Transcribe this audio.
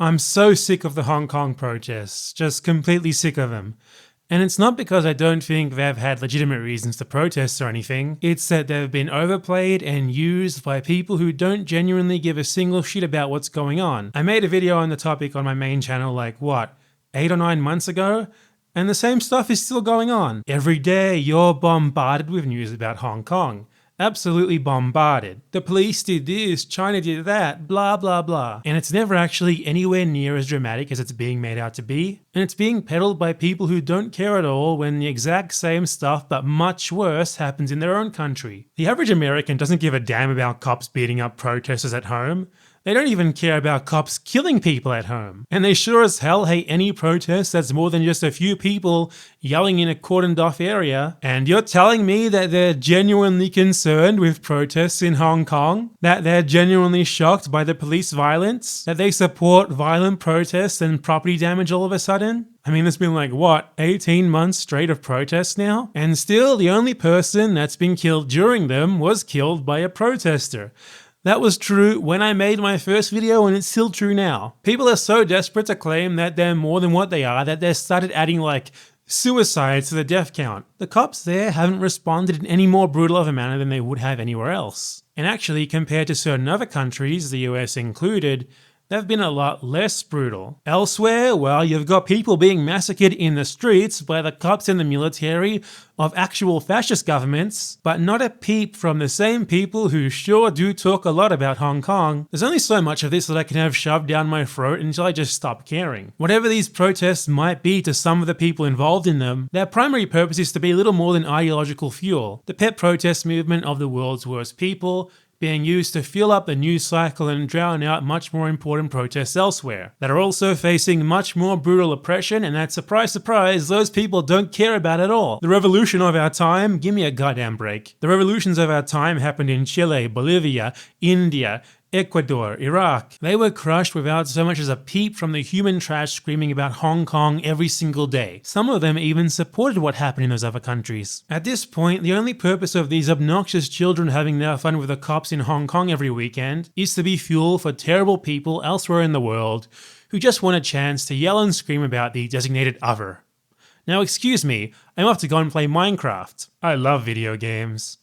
I'm so sick of the Hong Kong protests, just completely sick of them. And it's not because I don't think they've had legitimate reasons to protest or anything, it's that they've been overplayed and used by people who don't genuinely give a single shit about what's going on. I made a video on the topic on my main channel 8 or 9 months ago? And the same stuff is still going on. Every day you're bombarded with news about Hong Kong. Absolutely bombarded. The police did this, China did that, blah blah blah. And it's never actually anywhere near as dramatic as it's being made out to be. And it's being peddled by people who don't care at all when the exact same stuff but much worse happens in their own country. The average American doesn't give a damn about cops beating up protesters at home. They don't even care about cops killing people at home. And they sure as hell hate any protest that's more than just a few people yelling in a cordoned off area. And you're telling me that they're genuinely concerned with protests in Hong Kong? That they're genuinely shocked by the police violence? That they support violent protests and property damage all of a sudden? I mean, it's been 18 months straight of protests now? And still, the only person that's been killed during them was killed by a protester. That was true when I made my first video and it's still true now. People are so desperate to claim that they're more than what they are that they've started adding suicides to the death count. The cops there haven't responded in any more brutal of a manner than they would have anywhere else. And actually, compared to certain other countries, the US included, they've been a lot less brutal. Elsewhere, well, you've got people being massacred in the streets by the cops and the military of actual fascist governments, but not a peep from the same people who sure do talk a lot about Hong Kong. There's only so much of this that I can have shoved down my throat until I just stop caring. Whatever these protests might be to some of the people involved in them, their primary purpose is to be little more than ideological fuel. The pet protest movement of the world's worst people, being used to fuel up the news cycle and drown out much more important protests elsewhere, that are also facing much more brutal oppression and that, surprise surprise, those people don't care about at all. The revolution of our time? Give me a goddamn break. The revolutions of our time happened in Chile, Bolivia, India, Ecuador, Iraq. They were crushed without so much as a peep from the human trash screaming about Hong Kong every single day. Some of them even supported what happened in those other countries. At this point, the only purpose of these obnoxious children having their fun with the cops in Hong Kong every weekend is to be fuel for terrible people elsewhere in the world who just want a chance to yell and scream about the designated other. Now excuse me, I'm off to go and play Minecraft. I love video games.